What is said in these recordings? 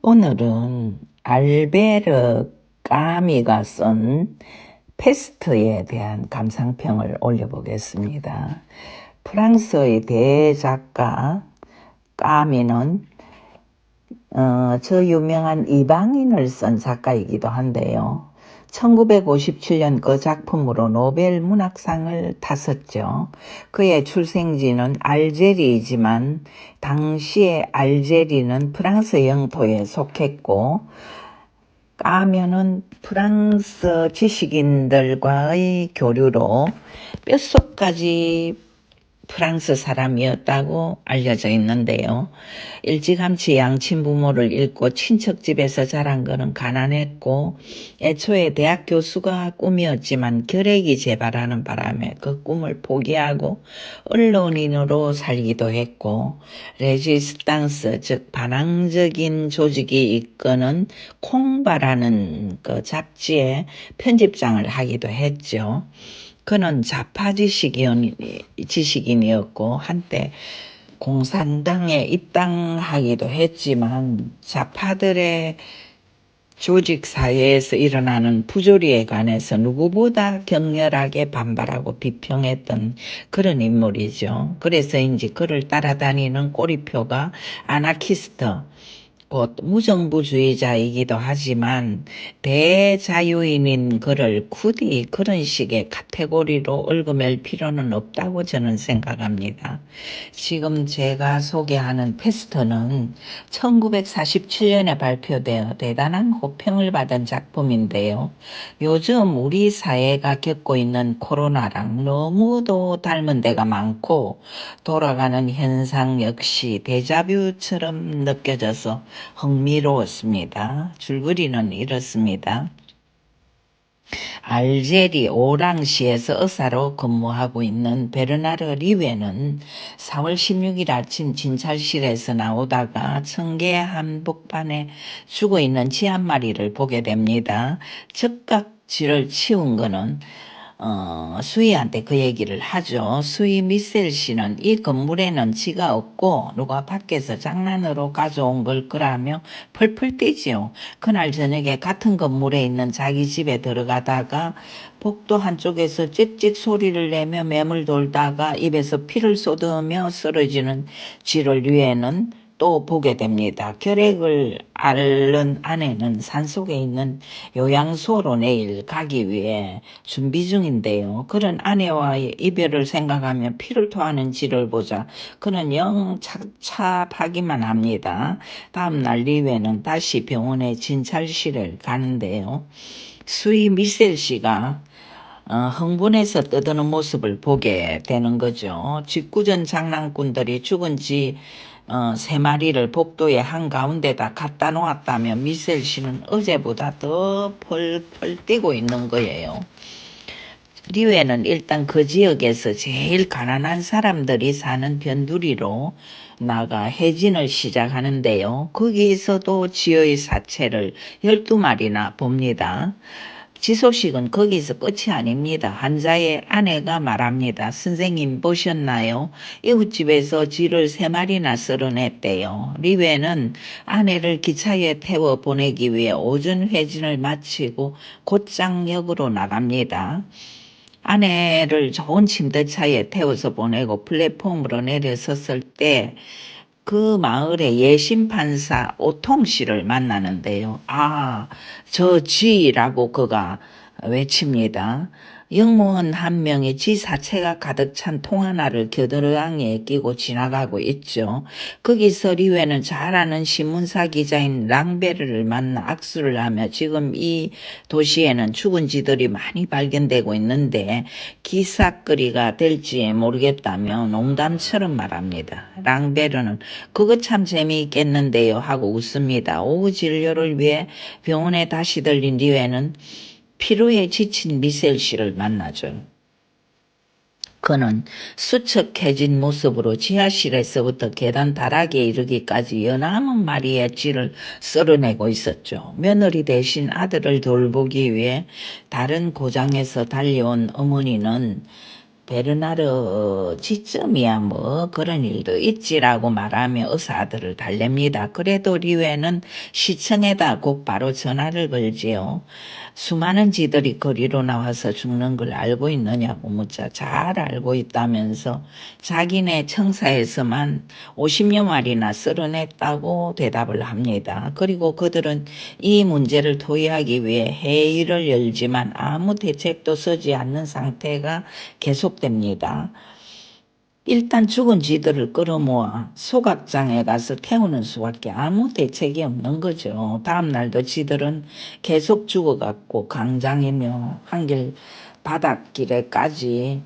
오늘은 알베르 까미가 쓴 페스트에 대한 감상평을 올려보겠습니다. 프랑스의 대작가 까미는 저 유명한 이방인을 쓴 작가이기도 한데요. 1957년 그 작품으로 노벨 문학상을 탔었죠. 그의 출생지는 알제리이지만 당시에 알제리는 프랑스 영토에 속했고, 까면은 프랑스 지식인들과의 교류로 뼛속까지 프랑스 사람이었다고 알려져 있는데요. 일찌감치 양친 부모를 잃고 친척 집에서 자란 그는 가난했고, 애초에 대학 교수가 꿈이었지만 결핵이 재발하는 바람에 그 꿈을 포기하고 언론인으로 살기도 했고, 레지스탕스, 즉 반항적인 조직이 이끄는 콩바라는 그 잡지의 편집장을 하기도 했죠. 그는 좌파 지식인이었고 한때 공산당에 입당하기도 했지만 좌파들의 조직 사회에서 일어나는 부조리에 관해서 누구보다 격렬하게 반발하고 비평했던 그런 인물이죠. 그래서인지 그를 따라다니는 꼬리표가 아나키스트, 곧 무정부주의자이기도 하지만 대자유인인 그를 굳이 그런 식의 카테고리로 얽어맬 필요는 없다고 저는 생각합니다. 지금 제가 소개하는 페스트는 1947년에 발표되어 대단한 호평을 받은 작품인데요. 요즘 우리 사회가 겪고 있는 코로나랑 너무도 닮은 데가 많고, 돌아가는 현상 역시 데자뷰처럼 느껴져서 흥미로웠습니다. 줄거리는 이렇습니다. 알제리 오랑시에서 의사로 근무하고 있는 베르나르 리웨는 4월 16일 아침 진찰실에서 나오다가 청계 한복판에 죽어있는 쥐 한 마리를 보게 됩니다. 즉각 쥐를 치운 거는 수희한테 그 얘기를 하죠. 수희 미셀 씨는 이 건물에는 쥐가 없고 누가 밖에서 장난으로 가져온 걸 거라며 펄펄 뛰지요. 그날 저녁에 같은 건물에 있는 자기 집에 들어가다가 복도 한쪽에서 찍찍 소리를 내며 매물 돌다가 입에서 피를 쏟으며 쓰러지는 쥐를 위에는 또 보게 됩니다. 결핵을 앓는 아내는 산속에 있는 요양소로 내일 가기 위해 준비 중인데요. 그런 아내와의 이별을 생각하며 피를 토하는 쥐를 보자 그는 영 착잡하기만 합니다. 다음날 리웨는 다시 병원의 진찰실을 가는데요. 수희 미셀 씨가 흥분해서 떠드는 모습을 보게 되는 거죠. 짓궂은 장난꾼들이 죽은 쥐 3마리를 복도의 한가운데다 갖다 놓았다며 미셀 씨는 어제보다 더 펄펄 뛰고 있는 거예요. 리웨는 일단 그 지역에서 제일 가난한 사람들이 사는 변두리로 나가 해진을 시작하는데요. 거기에서도 쥐의 사체를 12마리나 봅니다. 지 소식은 거기서 끝이 아닙니다. 환자의 아내가 말합니다. 선생님 보셨나요? 이웃집에서 쥐를 3마리나 썰어냈대요. 리웨는 아내를 기차에 태워 보내기 위해 오전 회진을 마치고 곧장역으로 나갑니다. 아내를 좋은 침대차에 태워서 보내고 플랫폼으로 내려섰을 때 그 마을의 예심판사 오통 씨를 만나는데요. 저 쥐라고 그가 외칩니다. 영무원 한 명이 쥐 사체가 가득 찬 통 하나를 겨드랑이에 끼고 지나가고 있죠. 거기서 리웨는 잘 아는 신문사 기자인 랑베르를 만나 악수를 하며 지금 이 도시에는 죽은 쥐들이 많이 발견되고 있는데 기사거리가 될지 모르겠다며 농담처럼 말합니다. 랑베르는 그거 참 재미있겠는데요 하고 웃습니다. 오후 진료를 위해 병원에 다시 들린 리웨는 피로에 지친 미셀 씨를 만나죠. 그는 수척해진 모습으로 지하실에서부터 계단 다락에 이르기까지 연함은 마리의 쥐를 썰어내고 있었죠. 며느리 대신 아들을 돌보기 위해 다른 고장에서 달려온 어머니는 베르나르 지점이야 뭐 그런 일도 있지라고 말하며 의사들을 달랩니다. 그래도 리웨는 시청에다 곧바로 전화를 걸지요. 수많은 지들이 거리로 나와서 죽는 걸 알고 있느냐고 묻자 잘 알고 있다면서 자기네 청사에서만 50여 마리나 쓸어냈다고 대답을 합니다. 그리고 그들은 이 문제를 토의하기 위해 회의를 열지만 아무 대책도 서지 않는 상태가 계속됩니다. 일단 죽은 쥐들을 끌어모아 소각장에 가서 태우는 수밖에 아무 대책이 없는 거죠. 다음 날도 쥐들은 계속 죽어갔고 강장이며 한길 바닷길에까지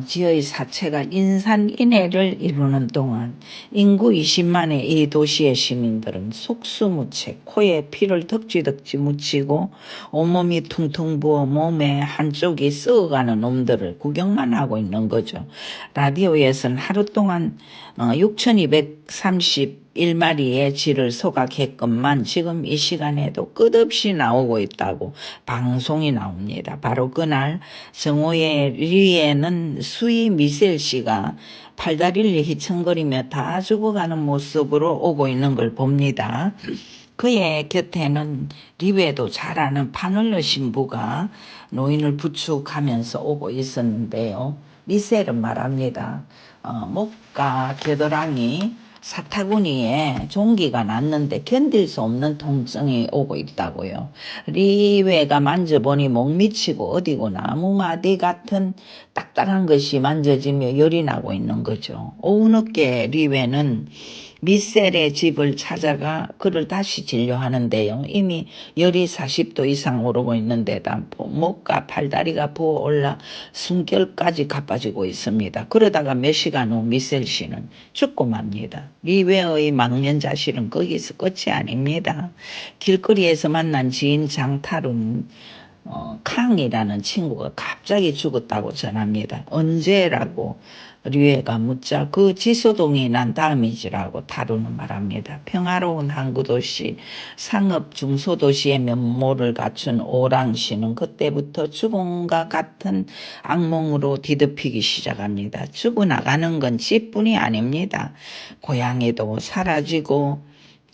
쥐의 사체가 인산인해를 이루는 동안 인구 20만의 이 도시의 시민들은 속수무책, 코에 피를 덕지덕지 묻히고 온몸이 퉁퉁 부어 몸에 한쪽이 썩어가는 놈들을 구경만 하고 있는 거죠. 라디오에서는 하루 동안 6,231마리의 쥐를 소각했건만 지금 이 시간에도 끝없이 나오고 있다고 방송이 나옵니다. 바로 그날 정오의 리에는 수위 미셀 씨가 팔다리를 휘청거리며 다 죽어가는 모습으로 오고 있는 걸 봅니다. 그의 곁에는 리웨도 잘 아는 파널러 신부가 노인을 부축하면서 오고 있었는데요. 미셀은 말합니다. 목과 겨드랑이 사타구니에 종기가 났는데 견딜 수 없는 통증이 오고 있다고요. 리웨가 만져보니 목 미치고 어디고 나무마디 같은 딱딱한 것이 만져지며 열이 나고 있는 거죠. 오후 늦게 리웨는 미셀의 집을 찾아가 그를 다시 진료하는데요. 이미 열이 40도 이상 오르고 있는데다 목과 팔다리가 부어올라 숨결까지 가빠지고 있습니다. 그러다가 몇 시간 후 미셀 씨는 죽고 맙니다. 리웨의 망년자실은 거기서 끝이 아닙니다. 길거리에서 만난 지인 장타룬 캉이라는 친구가 갑자기 죽었다고 전합니다. 언제라고 류에가 묻자 그 지소동이 난 다음이지라고 타루는 말합니다. 평화로운 항구도시 상업 중소도시의 면모를 갖춘 오랑시는 그때부터 죽음과 같은 악몽으로 뒤덮이기 시작합니다. 죽어나가는 건 쥐뿐이 아닙니다. 고양이도 사라지고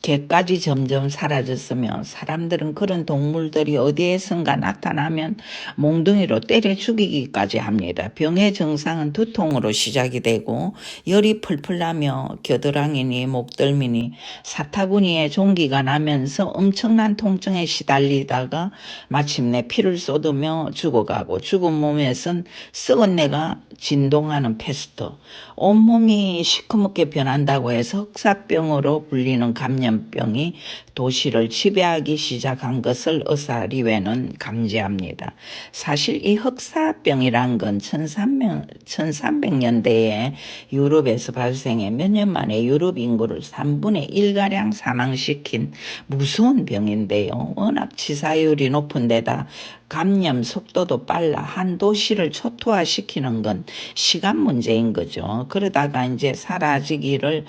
개까지 점점 사라졌으며 사람들은 그런 동물들이 어디에선가 나타나면 몽둥이로 때려 죽이기까지 합니다. 병의 증상은 두통으로 시작이 되고 열이 풀풀 나며 겨드랑이니 목덜미니 사타구니에 종기가 나면서 엄청난 통증에 시달리다가 마침내 피를 쏟으며 죽어가고 죽은 몸에선 썩은 내가 진동하는 패스트, 온몸이 시커멓게 변한다고 해서 흑사병으로 불리는 감염병이 도시를 지배하기 시작한 것을 의사 리웨는 감지합니다. 사실 이 흑사병이란 건 1300년대에 유럽에서 발생해 몇 년 만에 유럽 인구를 3분의 1가량 사망시킨 무서운 병인데요. 워낙 치사율이 높은 데다 감염 속도도 빨라 한 도시를 초토화시키는 건 시간 문제인 거죠. 그러다가 이제 사라지기를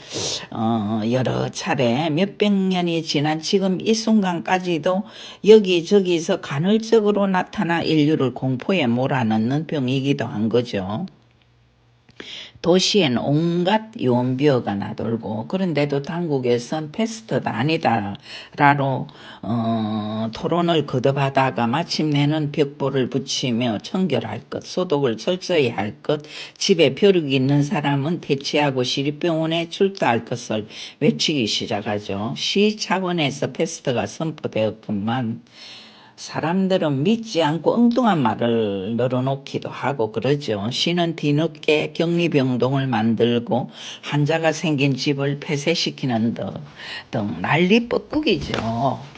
여러 차례 몇백 년이 지난 지금 이 순간까지도 여기저기서 간헐적으로 나타나 인류를 공포에 몰아넣는 병이기도 한 거죠. 도시엔 온갖 유언비어가 나돌고 그런데도 당국에선 패스트다 아니다라로 토론을 거듭하다가 마침내는 벽보를 붙이며 청결할 것, 소독을 철저히 할 것, 집에 벼룩이 있는 사람은 퇴치하고 시립병원에 출두할 것을 외치기 시작하죠. 시 차원에서 패스트가 선포되었건만 사람들은 믿지 않고 엉뚱한 말을 늘어놓기도 하고 그러죠. 시는 뒤늦게 격리병동을 만들고 환자가 생긴 집을 폐쇄시키는 등 난리 뻐꾸기죠.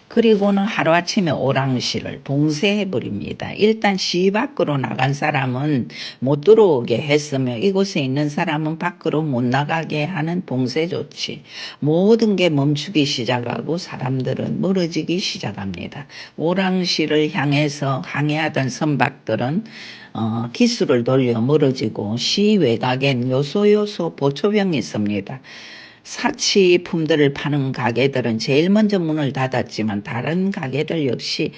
그리고는 하루아침에 오랑시를 봉쇄해버립니다. 일단 시 밖으로 나간 사람은 못 들어오게 했으며 이곳에 있는 사람은 밖으로 못 나가게 하는 봉쇄 조치. 모든 게 멈추기 시작하고 사람들은 멀어지기 시작합니다. 오랑시를 향해서 항해하던 선박들은 기수를 돌려 멀어지고 시 외곽엔 요소요소 보초병이 있습니다. 사치품들을 파는 가게들은 제일 먼저 문을 닫았지만 다른 가게들 역시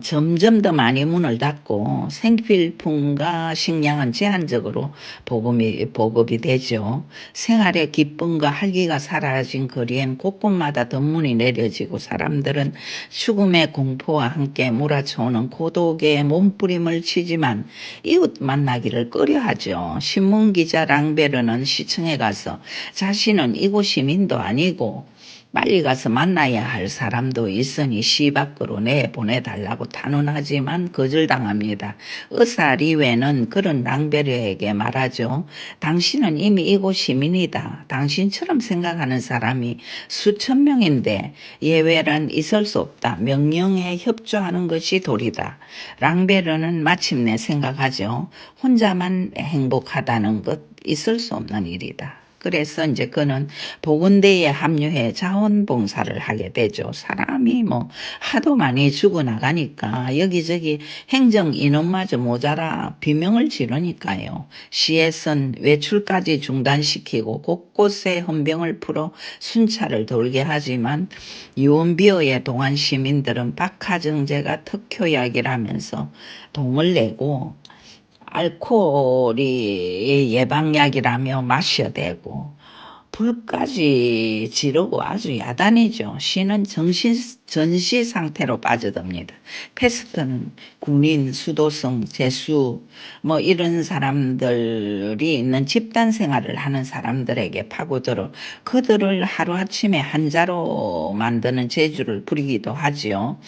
점점 더 많이 문을 닫고 생필품과 식량은 제한적으로 보급이 되죠. 생활의 기쁨과 활기가 사라진 거리엔 곳곳마다 덧문이 내려지고 사람들은 죽음의 공포와 함께 몰아쳐오는 고독의 몸부림을 치지만 이웃 만나기를 꺼려하죠. 신문기자 랑베르는 시청에 가서 자신은 이곳 시민도 아니고 빨리 가서 만나야 할 사람도 있으니 시 밖으로 내보내달라고 탄원하지만 거절당합니다. 의사 리웨는 그런 랑베르에게 말하죠. 당신은 이미 이곳 시민이다. 당신처럼 생각하는 사람이 수천 명인데 예외란 있을 수 없다. 명령에 협조하는 것이 도리다. 랑베르는 마침내 생각하죠. 혼자만 행복하다는 것 있을 수 없는 일이다. 그래서 이제 그는 보건대에 합류해 자원봉사를 하게 되죠. 사람이 하도 많이 죽어나가니까 여기저기 행정 인원마저 모자라 비명을 지르니까요. 시에선 외출까지 중단시키고 곳곳에 헌병을 풀어 순찰을 돌게 하지만 유언비어에 동한 시민들은 박하정제가 특효약이라면서 동을 내고 알코올이 예방약이라며 마셔대고 불까지 지르고 아주 야단이죠. 시는 전시 상태로 빠져듭니다. 패스트는 군인, 수도승, 재수 이런 사람들이 있는 집단 생활을 하는 사람들에게 파고들어 그들을 하루아침에 한자로 만드는 재주를 부리기도 하지요.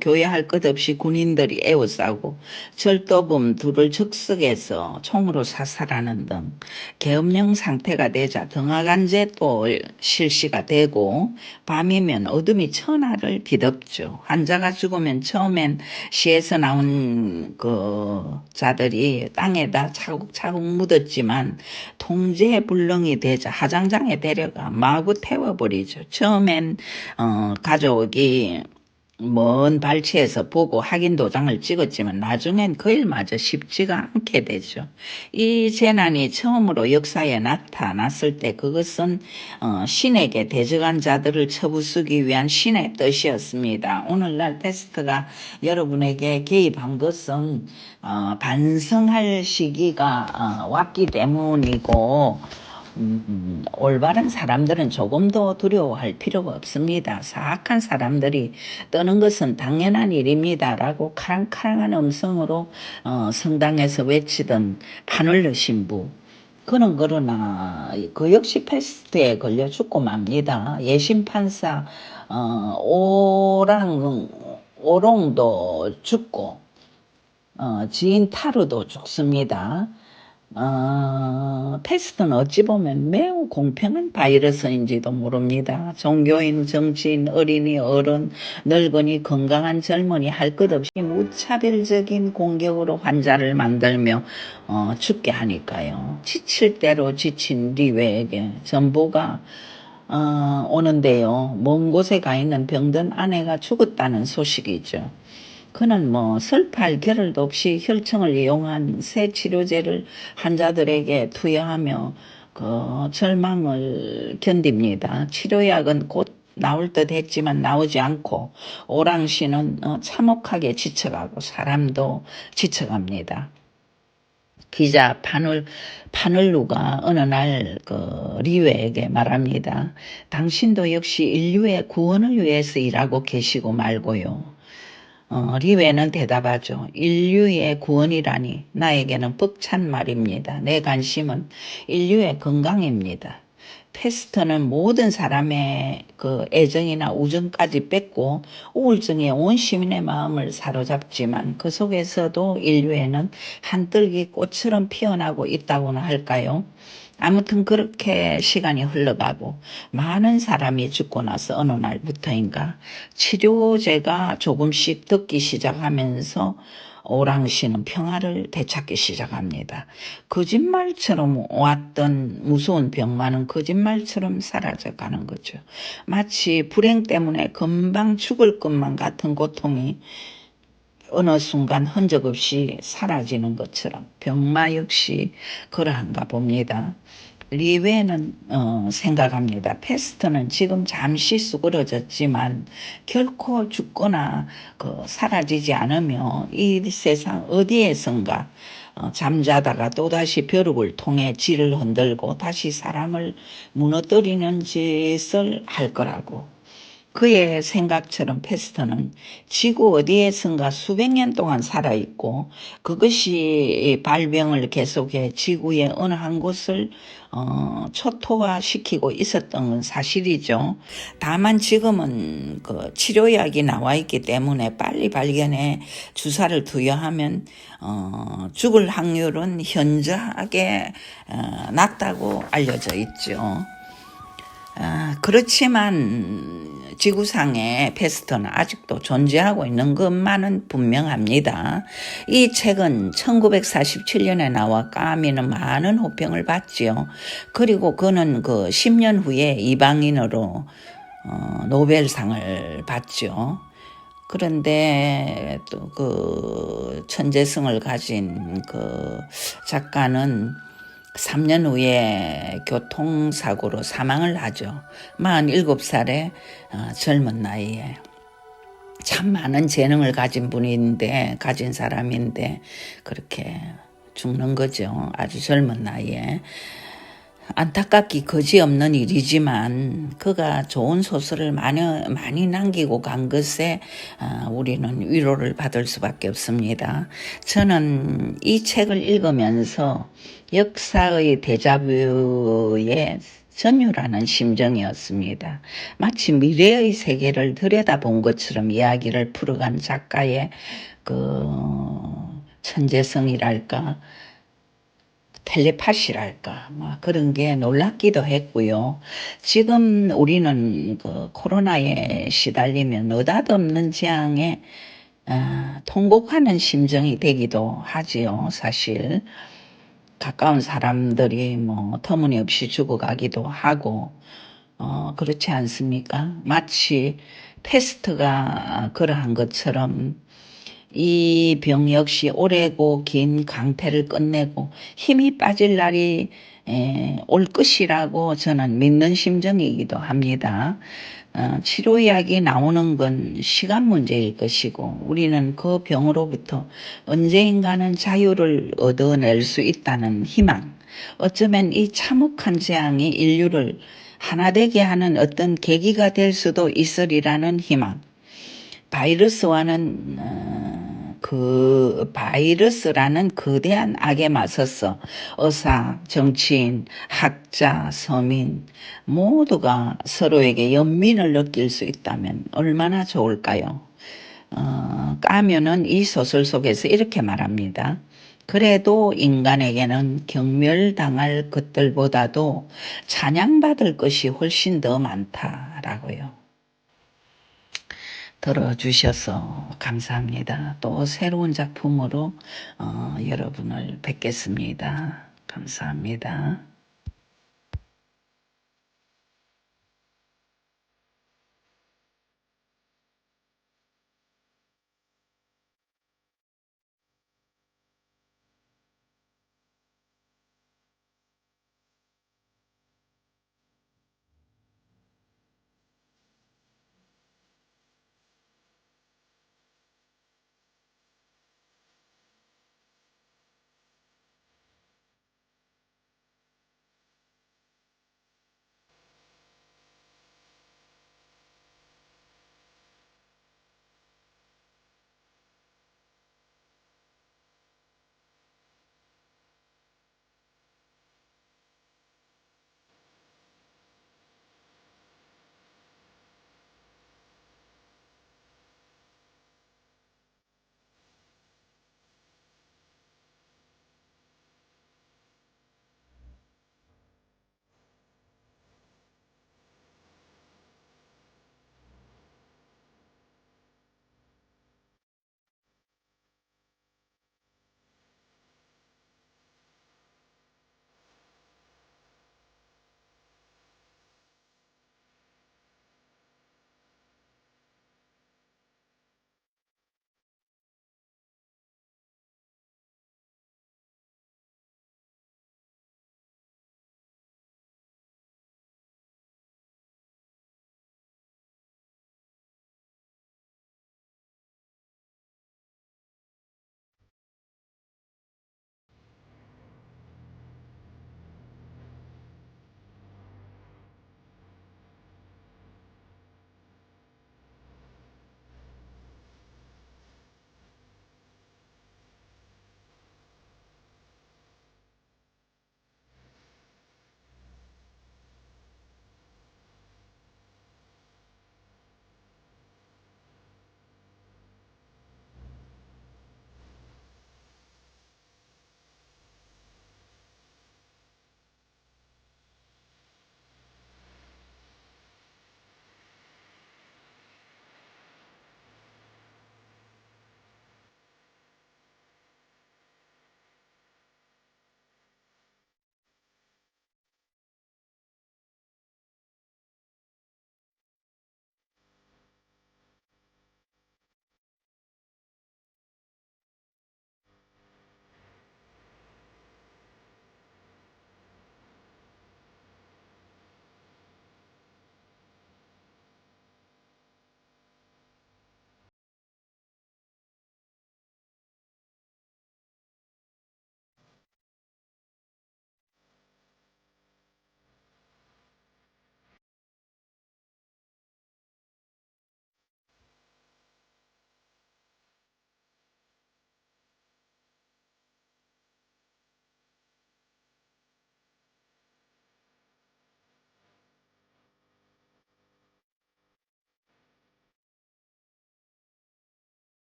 교회 할 것 없이 군인들이 에워싸고 절도범 둘을 즉석에서 총으로 사살하는 등 계엄령 상태가 되자 등하간제도 실시가 되고 밤이면 어둠이 천하를 뒤덮죠. 환자가 죽으면 처음엔 시에서 나온 자들이 땅에다 차곡차곡 묻었지만 통제불능이 되자 하장장에 데려가 마구 태워버리죠. 처음엔 가족이 먼 발치에서 보고 확인 도장을 찍었지만 나중엔 그 일마저 쉽지가 않게 되죠. 이 재난이 처음으로 역사에 나타났을 때 그것은 신에게 대적한 자들을 처부수기 위한 신의 뜻이었습니다. 오늘날 패스트가 여러분에게 개입한 것은 반성할 시기가 왔기 때문이고 올바른 사람들은 조금 더 두려워할 필요가 없습니다. 사악한 사람들이 떠는 것은 당연한 일입니다. 라고 카랑카랑한 음성으로 성당에서 외치던 파눌르 신부. 그는 그러나 그 역시 패스트에 걸려 죽고 맙니다. 예심 판사 오롱도 죽고 지인 타루도 죽습니다. 패스트는 어찌 보면 매우 공평한 바이러스인지도 모릅니다. 종교인, 정치인, 어린이, 어른, 늙은이, 건강한 젊은이 할 것 없이 무차별적인 공격으로 환자를 만들며 죽게 하니까요. 지칠 대로 지친 리웨에게 전보가 오는데요. 먼 곳에 가 있는 병든 아내가 죽었다는 소식이죠. 그는 슬퍼할 겨를도 없이 혈청을 이용한 새 치료제를 환자들에게 투여하며 절망을 견딥니다. 치료약은 곧 나올 듯 했지만 나오지 않고 오랑씨는 참혹하게 지쳐가고 사람도 지쳐갑니다. 기자 파눌루가 어느 날 리웨에게 말합니다. 당신도 역시 인류의 구원을 위해서 일하고 계시고 말고요. 리웨는 대답하죠. 인류의 구원이라니 나에게는 벅찬 말입니다. 내 관심은 인류의 건강입니다. 패스트는 모든 사람의 애정이나 우정까지 뺏고 우울증에 온 시민의 마음을 사로잡지만 그 속에서도 인류에는 한뜰기 꽃처럼 피어나고 있다고나 할까요? 아무튼 그렇게 시간이 흘러가고 많은 사람이 죽고 나서 어느 날부터인가 치료제가 조금씩 듣기 시작하면서 오랑씨는 평화를 되찾기 시작합니다. 거짓말처럼 왔던 무서운 병만은 거짓말처럼 사라져가는 거죠. 마치 불행 때문에 금방 죽을 것만 같은 고통이 어느 순간 흔적 없이 사라지는 것처럼 병마 역시 그러한가 봅니다. 리웨는 생각합니다. 패스트는 지금 잠시 수그러졌지만 결코 죽거나 사라지지 않으며 이 세상 어디에선가 잠자다가 또다시 벼룩을 통해 질을 흔들고 다시 사람을 무너뜨리는 짓을 할 거라고. 그의 생각처럼 패스터는 지구 어디에선가 수백 년 동안 살아있고 그것이 발병을 계속해 지구의 어느 한 곳을 초토화시키고 있었던 건 사실이죠. 다만 지금은 그 치료약이 나와 있기 때문에 빨리 발견해 주사를 투여하면 죽을 확률은 현저하게 낮다고 알려져 있죠. 그렇지만 지구상에 패스트는 아직도 존재하고 있는 것만은 분명합니다. 이 책은 1947년에 나와 까미는 많은 호평을 받지요. 그리고 그는 그 10년 후에 이방인으로 노벨상을 받죠. 그런데 또 그 천재성을 가진 그 작가는 3년 후에 교통사고로 사망을 하죠. 47살의 젊은 나이에. 참 많은 재능을 가진 사람인데 그렇게 죽는 거죠. 아주 젊은 나이에. 안타깝기 거지없는 일이지만 그가 좋은 소설을 많이 남기고 간 것에 우리는 위로를 받을 수밖에 없습니다. 저는 이 책을 읽으면서 역사의 데자뷰에 전율하는 심정이었습니다. 마치 미래의 세계를 들여다본 것처럼 이야기를 풀어간 작가의 그 천재성이랄까 텔레파시랄까 뭐 그런 게 놀랍기도 했고요. 지금 우리는 그 코로나에 시달리며 느닷없는 재앙에 통곡하는 심정이 되기도 하지요. 사실 가까운 사람들이 뭐 터무니없이 죽어가기도 하고 그렇지 않습니까? 마치 패스트가 그러한 것처럼 이 병 역시 오래고 긴 강태를 끝내고 힘이 빠질 날이 올 것이라고 저는 믿는 심정이기도 합니다. 치료약이 나오는 건 시간 문제일 것이고 우리는 그 병으로부터 언젠가는 자유를 얻어낼 수 있다는 희망, 어쩌면 이 참혹한 재앙이 인류를 하나 되게 하는 어떤 계기가 될 수도 있으리라는 희망, 바이러스라는 거대한 악에 맞서서 의사, 정치인, 학자, 서민 모두가 서로에게 연민을 느낄 수 있다면 얼마나 좋을까요? 까면은 이 소설 속에서 이렇게 말합니다. 그래도 인간에게는 경멸당할 것들보다도 찬양받을 것이 훨씬 더 많다라고요. 들어주셔서 감사합니다. 또 새로운 작품으로 여러분을 뵙겠습니다. 감사합니다.